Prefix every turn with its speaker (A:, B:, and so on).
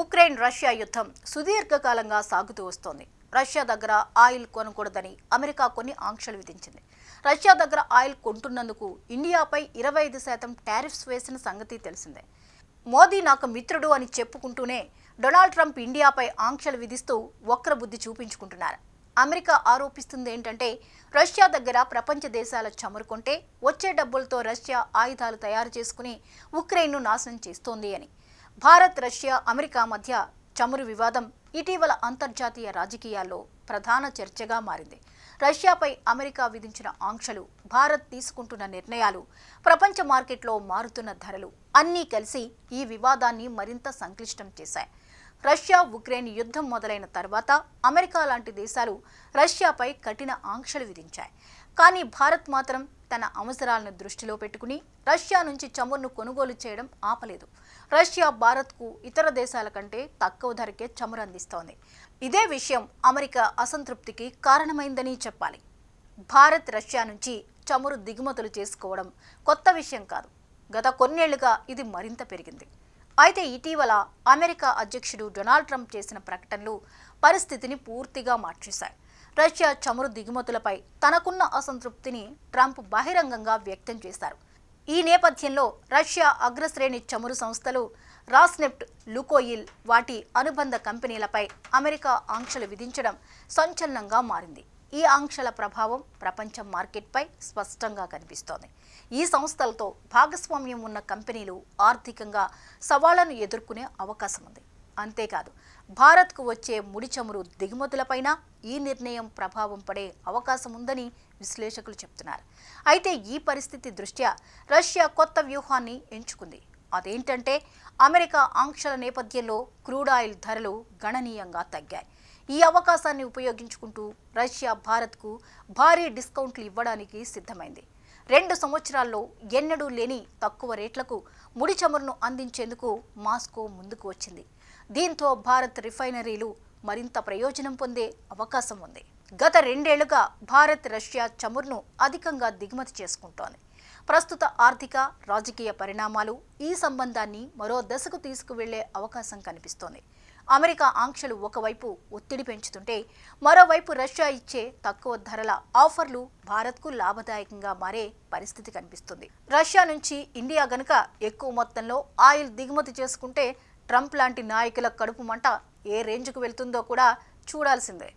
A: Ukraine Russia యుద్ధం సుదీర్ఘకాలంగా సాగుతూ వస్తోంది. రష్యా దగ్గర ఆయిల్ కొనకూడదని అమెరికా కొన్ని ఆంక్షలు విధించింది. రష్యా దగ్గర ఆయిల్ కొంటున్నందుకు ఇండియాపై 25% టారిఫ్స్ వేసిన సంగతి తెలిసిందే. మోదీ నాకు మిత్రుడు అని చెప్పుకుంటూనే డొనాల్డ్ ట్రంప్ ఇండియాపై ఆంక్షలు విధిస్తూ వక్రబుద్ధి చూపించుకుంటున్నారు. అమెరికా ఆరోపిస్తుంది ఏంటంటే రష్యా దగ్గర ప్రపంచ దేశాల చమురు కొంటే వచ్చే డబ్బులతో రష్యా ఆయుధాలు తయారు చేసుకుని ఉక్రెయిన్ను నాశనం చేస్తోంది అని. భారత్, రష్యా, అమెరికా మధ్య చమురు వివాదం ఇటీవల అంతర్జాతీయ రాజకీయాల్లో ప్రధాన చర్చగా మారింది. రష్యాపై అమెరికా విధించిన ఆంక్షలు, భారత్ తీసుకుంటున్న నిర్ణయాలు, ప్రపంచ మార్కెట్లో మారుతున్న ధరలు అన్నీ కలిసి ఈ వివాదాన్ని మరింత సంక్లిష్టం చేశాయి. రష్యా ఉక్రెయిన్ యుద్ధం మొదలైన తర్వాత అమెరికా లాంటి దేశాలు రష్యాపై కఠిన ఆంక్షలు విధించాయి. కానీ భారత్ మాత్రం తన అవసరాలను దృష్టిలో పెట్టుకుని రష్యా నుంచి చమురును కొనుగోలు చేయడం ఆపలేదు. రష్యా భారత్కు ఇతర దేశాల కంటే తక్కువ ధరకే చమురు అందిస్తోంది. ఇదే విషయం అమెరికా అసంతృప్తికి కారణమైందని చెప్పాలి. భారత్ రష్యా నుంచి చమురు దిగుమతులు చేసుకోవడం కొత్త విషయం కాదు. గత కొన్నేళ్లుగా ఇది మరింత పెరిగింది. అయితే ఇటీవల అమెరికా అధ్యక్షుడు డొనాల్డ్ ట్రంప్ చేసిన ప్రకటనలు పరిస్థితిని పూర్తిగా మార్చేశాయి. రష్యా చమురు దిగుమతులపై తనకున్న అసంతృప్తిని ట్రంప్ బహిరంగంగా వ్యక్తం చేశారు. ఈ నేపథ్యంలో రష్యా అగ్రశ్రేణి చమురు సంస్థలు రాస్నెఫ్ట్, లుకోయిల్ వాటి అనుబంధ కంపెనీలపై అమెరికా ఆంక్షలు విధించడం సంచలనంగా మారింది. ఈ ఆంక్షల ప్రభావం ప్రపంచ మార్కెట్పై స్పష్టంగా కనిపిస్తోంది. ఈ సంస్థలతో భాగస్వామ్యం ఉన్న కంపెనీలు ఆర్థికంగా సవాళ్లను ఎదుర్కొనే అవకాశం ఉంది. అంతేకాదు, భారత్కు వచ్చే ముడి చమురు దిగుమతులపైన ఈ నిర్ణయం ప్రభావం పడే అవకాశం ఉందని విశ్లేషకులు చెబుతున్నారు. అయితే ఈ పరిస్థితి దృష్ట్యా రష్యా కొత్త వ్యూహాన్ని ఎంచుకుంది. అదేంటంటే అమెరికా ఆంక్షల నేపథ్యంలో క్రూడ్ ఆయిల్ ధరలు గణనీయంగా తగ్గాయి. ఈ అవకాశాన్ని ఉపయోగించుకుంటూ రష్యా భారత్కు భారీ డిస్కౌంట్లు ఇవ్వడానికి సిద్ధమైంది. 2 సంవత్సరాల్లో ఎన్నడూ లేని తక్కువ రేట్లకు ముడి చమురును అందించేందుకు మాస్కో ముందుకు వచ్చింది. దీంతో భారత్ రిఫైనరీలు మరింత ప్రయోజనం పొందే అవకాశం ఉంది. గత 2 ఏళ్లుగా భారత్ రష్యా చమురును అధికంగా దిగుమతి చేసుకుంటోంది. ప్రస్తుత ఆర్థిక, రాజకీయ పరిణామాలు ఈ సంబంధాన్ని మరో దశకు తీసుకువెళ్లే అవకాశం కనిపిస్తోంది. అమెరికా ఆంక్షలు ఒకవైపు ఒత్తిడి పెంచుతుంటే మరోవైపు రష్యా ఇచ్చే తక్కువ ధరల ఆఫర్లు భారత్కు లాభదాయకంగా మారే పరిస్థితి కనిపిస్తుంది. రష్యా నుంచి ఇండియా గనుక ఎక్కువ మొత్తంలో ఆయిల్ దిగుమతి చేసుకుంటే ట్రంప్ లాంటి నాయకుల కడుపు మంట ఏ రేంజ్కు వెళ్తుందో కూడా చూడాల్సిందే.